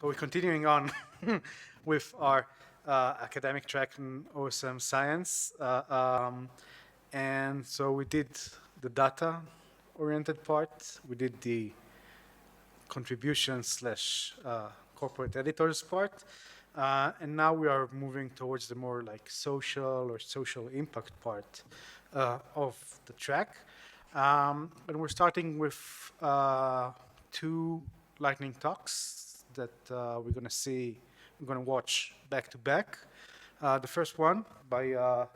So we're continuing on with our academic track in OSM science. And so we did the data-oriented part. We did the contribution slash corporate editors part. And now we are moving towards the more like social or social impact part of the track. And we're starting with two lightning talks that we're going to watch back to back. The first one by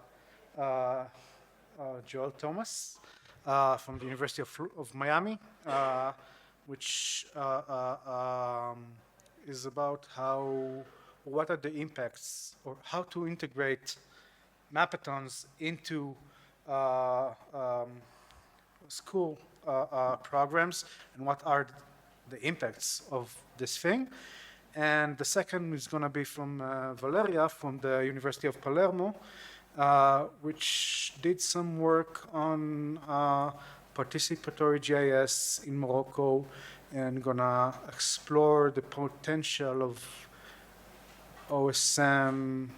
Joel Thomas from the University of Miami, which is about what are the impacts or how to integrate Mapathons into school programs and what are the impacts of this thing. And the second is going to be from Valeria from the University of Palermo, which did some work on participatory GIS in Morocco and gonna explore the potential of OSM,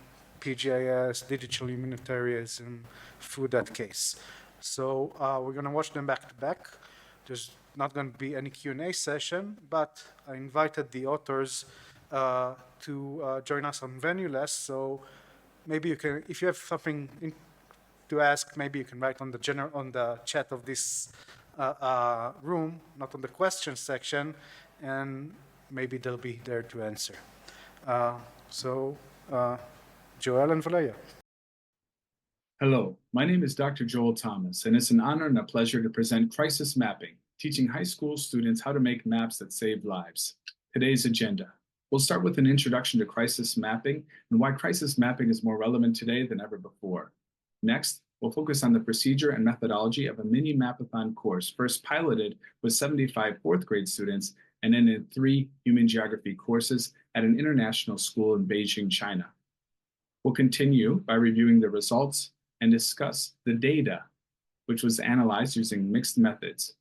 PGIS, digital humanitarianism through that case. So we're gonna watch them back to back. There's not going to be any Q&A session, but I invited the authors to join us on VenueLess. So maybe you can, if you have something to ask, maybe you can write on the chat of this room, not on the question section, and maybe they'll be there to answer. Joel and Valeria. Hello, my name is Dr. Joel Thomas, and it's an honor and a pleasure to present Crisis Mapping, teaching high school students how to make maps that save lives. Today's agenda. We'll start with an introduction to crisis mapping and why crisis mapping is more relevant today than ever before. Next, we'll focus on the procedure and methodology of a Mini-Mapathon course, first piloted with 75 fourth grade students and then in 3 human geography courses at an international school in Beijing, China. We'll continue by reviewing the results and discuss the data, which was analyzed using mixed methods.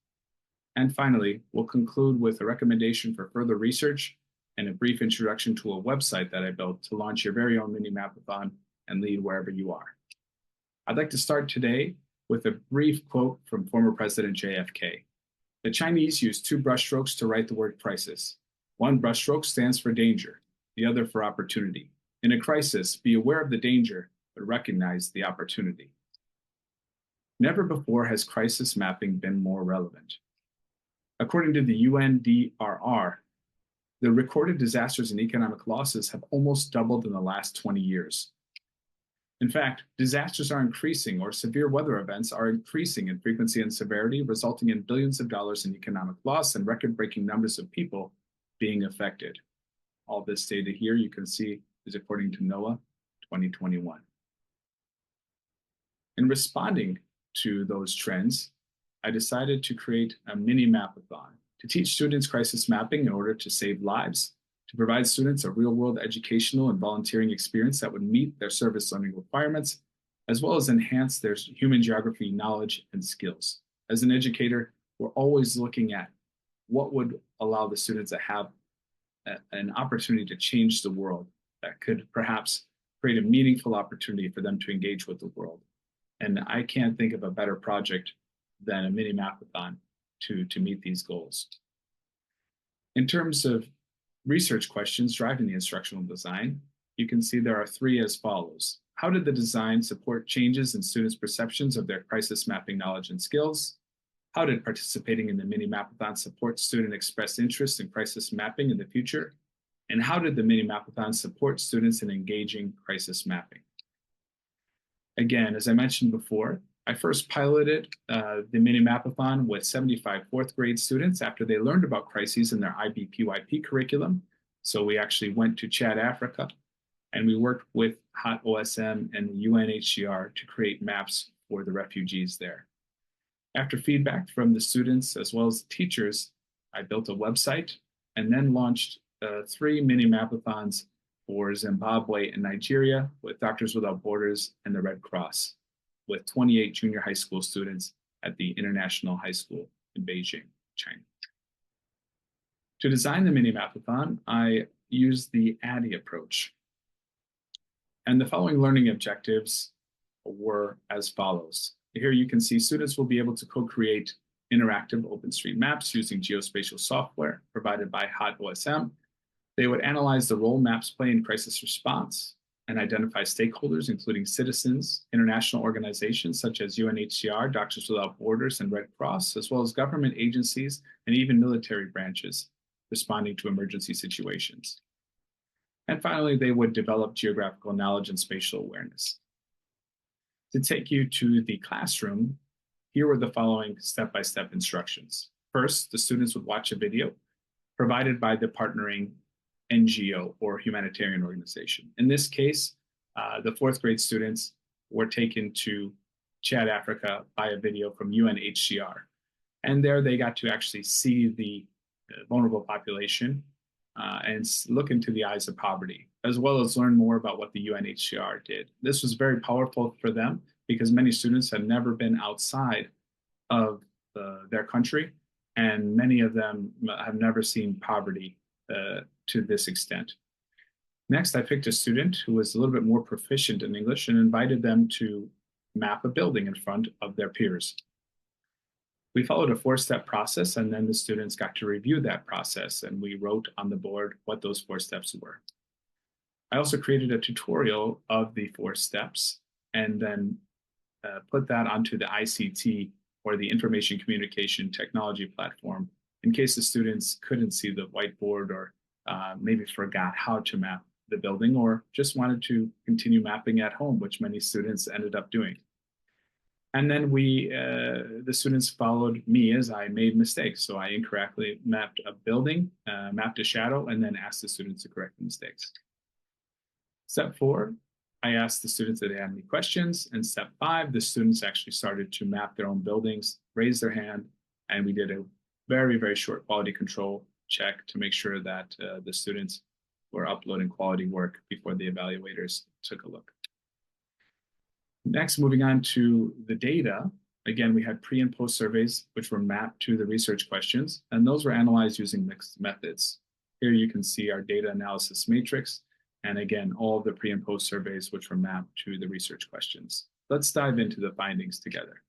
And finally, we'll conclude with a recommendation for further research and a brief introduction to a website that I built to launch your very own Mini-Mapathon and lead wherever you are. I'd like to start today with a brief quote from former President JFK. The Chinese use 2 brushstrokes to write the word crisis. One brushstroke stands for danger, the other for opportunity. In a crisis, be aware of the danger, but recognize the opportunity. Never before has crisis mapping been more relevant. According to the UNDRR, the recorded disasters and economic losses have almost doubled in the last 20 years. In fact, disasters are increasing, or severe weather events are increasing in frequency and severity, resulting in billions of dollars in economic loss and record-breaking numbers of people being affected. All this data here you can see is according to NOAA 2021. In responding to those trends, I decided to create a Mini-Mapathon to teach students crisis mapping in order to save lives, to provide students a real-world educational and volunteering experience that would meet their service learning requirements, as well as enhance their human geography knowledge and skills. As an educator, we're always looking at what would allow the students to have an opportunity to change the world that could perhaps create a meaningful opportunity for them to engage with the world. And I can't think of a better project than a Mini-Mapathon to meet these goals. In terms of research questions driving the instructional design, you can see there are 3 as follows. How did the design support changes in students' perceptions of their crisis mapping knowledge and skills? How did participating in the Mini-Mapathon support student expressed interest in crisis mapping in the future? And how did the Mini-Mapathon support students in engaging crisis mapping? Again, as I mentioned before, I first piloted the Mini-Mapathon with 75 fourth grade students after they learned about crises in their IBPYP curriculum. So we actually went to Chad, Africa, and we worked with HOT OSM and the UNHCR to create maps for the refugees there. After feedback from the students as well as the teachers, I built a website and then launched 3 Mini-Mapathons for Zimbabwe and Nigeria with Doctors Without Borders and the Red Cross, with 28 junior high school students at the International High School in Beijing, China. To design the Mini-Mapathon, I used the ADDIE approach. And the following learning objectives were as follows. Here you can see students will be able to co-create interactive OpenStreetMaps using geospatial software provided by HotOSM. They would analyze the role maps play in crisis response and identify stakeholders, including citizens, international organizations such as UNHCR, Doctors Without Borders, and Red Cross, as well as government agencies and even military branches responding to emergency situations. And finally, they would develop geographical knowledge and spatial awareness. To take you to the classroom, here were the following step-by-step instructions. First, the students would watch a video provided by the partnering NGO or humanitarian organization. In this case, the fourth grade students were taken to Chad, Africa by a video from UNHCR. And there they got to actually see the vulnerable population and look into the eyes of poverty, as well as learn more about what the UNHCR did. This was very powerful for them because many students had never been outside of their country, and many of them have never seen poverty to this extent. Next, I picked a student who was a little bit more proficient in English and invited them to map a building in front of their peers. We followed a 4-step process, and then the students got to review that process, and we wrote on the board what those 4 steps were. I also created a tutorial of the 4 steps and then put that onto the ICT, or the Information Communication Technology platform, in case the students couldn't see the whiteboard or maybe forgot how to map the building or just wanted to continue mapping at home, which many students ended up doing. And then the students followed me as I made mistakes. So I incorrectly mapped a building, mapped a shadow, and then asked the students to correct the mistakes. Step 4, I asked the students if they had any questions. And step 5, the students actually started to map their own buildings, raised their hand, and we did a very, very short quality control check to make sure that the students were uploading quality work before the evaluators took a look. Next, moving on to the data. Again, we had pre and post surveys, which were mapped to the research questions, and those were analyzed using mixed methods. Here you can see our data analysis matrix, and again, all of the pre and post surveys, which were mapped to the research questions. Let's dive into the findings together.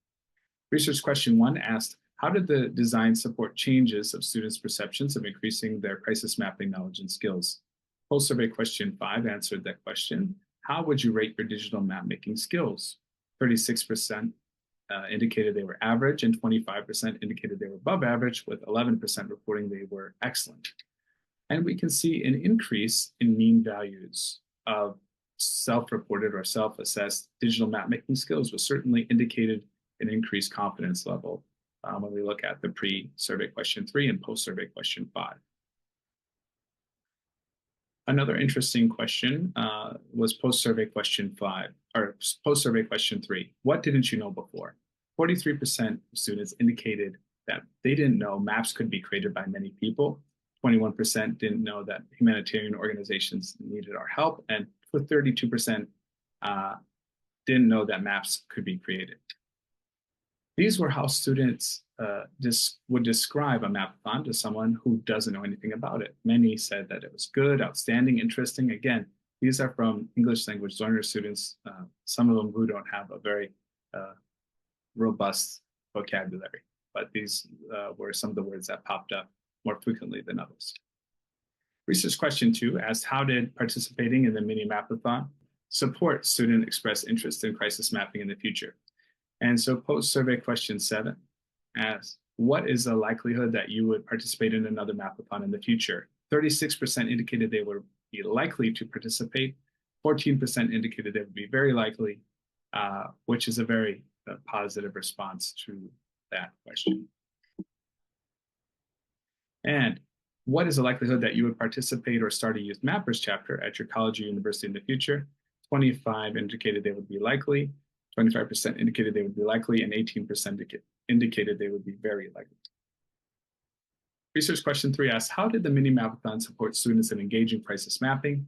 Research question 1 asked, how did the design support changes of students' perceptions of increasing their crisis mapping knowledge and skills? Post survey question 5 answered that question. How would you rate your digital map making skills? 36% indicated they were average, and 25% indicated they were above average, with 11% reporting they were excellent. And we can see an increase in mean values of self-reported or self-assessed digital map making skills, was certainly indicated an increased confidence level when we look at the pre-survey question 3 and post-survey question 5. Another interesting question was post-survey question 5, or post-survey question 3. What didn't you know before? 43% of students indicated that they didn't know maps could be created by many people. 21% didn't know that humanitarian organizations needed our help, and 32% didn't know that maps could be created. These were how students would describe a mapathon to someone who doesn't know anything about it. Many said that it was good, outstanding, interesting. Again, these are from English language learner students, some of them who don't have a very robust vocabulary, but these were some of the words that popped up more frequently than others. Research question 2 asked, how did participating in the Mini-Mapathon support student expressed interest in crisis mapping in the future? And so post-survey question 7 asks, what is the likelihood that you would participate in another Mapathon in the future? 36% indicated they would be likely to participate. 14% indicated they would be very likely, which is a very positive response to that question. And what is the likelihood that you would participate or start a Youth Mappers chapter at your college or university in the future? 25% indicated they would be likely. 25% indicated they would be likely, and 18% indicated they would be very likely. Research question 3 asks, how did the Mini-Mapathon support students in engaging crisis mapping?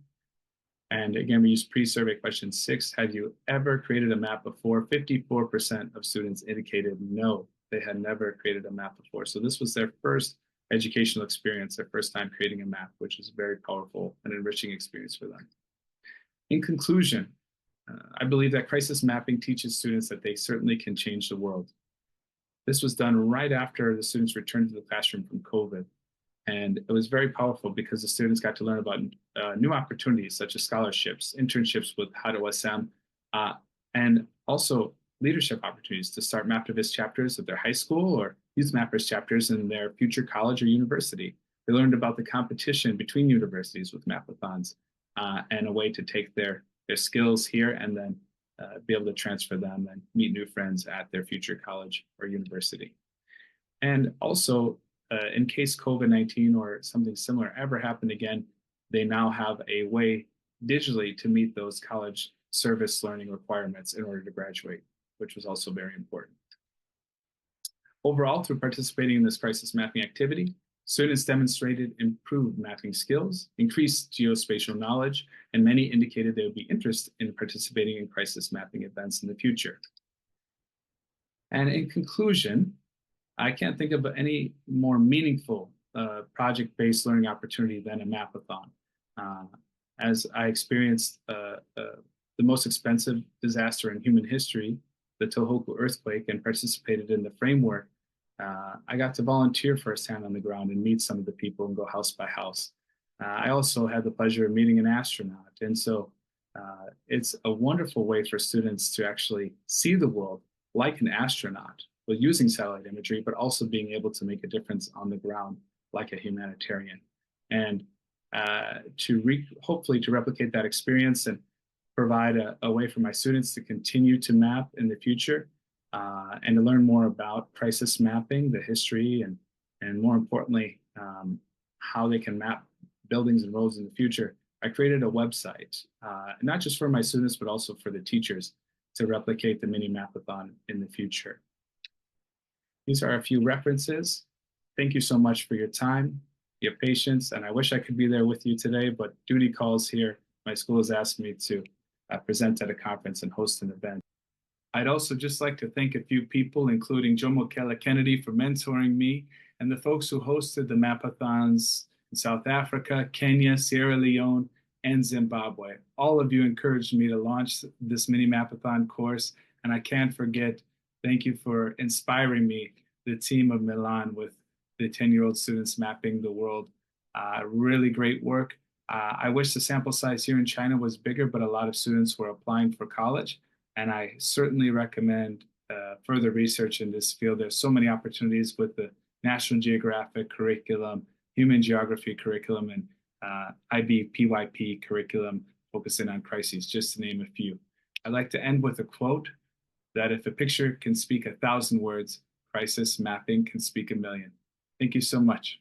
And again, we used pre-survey question 6. Have you ever created a map before? 54% of students indicated no, they had never created a map before. So this was their first educational experience, their first time creating a map, which is a very powerful and enriching experience for them. In conclusion, I believe that crisis mapping teaches students that they certainly can change the world. This was done right after the students returned to the classroom from COVID. And it was very powerful because the students got to learn about new opportunities such as scholarships, internships with HadoSM, and also leadership opportunities to start Maptivist chapters at their high school or Youth Mappers chapters in their future college or university. They learned about the competition between universities with Mapathons and a way to take their skills here and then be able to transfer them and meet new friends at their future college or university. And also, in case COVID-19 or something similar ever happened again, they now have a way digitally to meet those college service learning requirements in order to graduate, which was also very important. Overall, through participating in this crisis mapping activity, students demonstrated improved mapping skills, increased geospatial knowledge, and many indicated they would be interested in participating in crisis mapping events in the future. And in conclusion, I can't think of any more meaningful project-based learning opportunity than a Mapathon. As I experienced the most expensive disaster in human history, the Tohoku earthquake, and participated in the framework, I got to volunteer firsthand on the ground and meet some of the people and go house by house. I also had the pleasure of meeting an astronaut. And so it's a wonderful way for students to actually see the world like an astronaut, with using satellite imagery, but also being able to make a difference on the ground like a humanitarian. And hopefully to replicate that experience and provide a way for my students to continue to map in the future and to learn more about crisis mapping, the history, and more importantly, how they can map buildings and roads in the future. I created a website, not just for my students, but also for the teachers to replicate the Mini-Mapathon in the future. These are a few references. Thank you so much for your time, your patience, and I wish I could be there with you today, but duty calls here. My school has asked me to present at a conference and host an event. I'd also just like to thank a few people, including Jomo Kela Kennedy for mentoring me, and the folks who hosted the Mapathons in South Africa, Kenya, Sierra Leone, and Zimbabwe. All of you encouraged me to launch this Mini-Mapathon course, and I can't forget, thank you for inspiring me, the team of Milan with the 10-year-old students mapping the world. Really great work. I wish the sample size here in China was bigger, but a lot of students were applying for college, and I certainly recommend further research in this field. There's so many opportunities with the National Geographic curriculum, Human Geography curriculum, and IB PYP curriculum focusing on crises, just to name a few. I'd like to end with a quote that if a picture can speak 1,000 words, crisis mapping can speak 1,000,000. Thank you so much.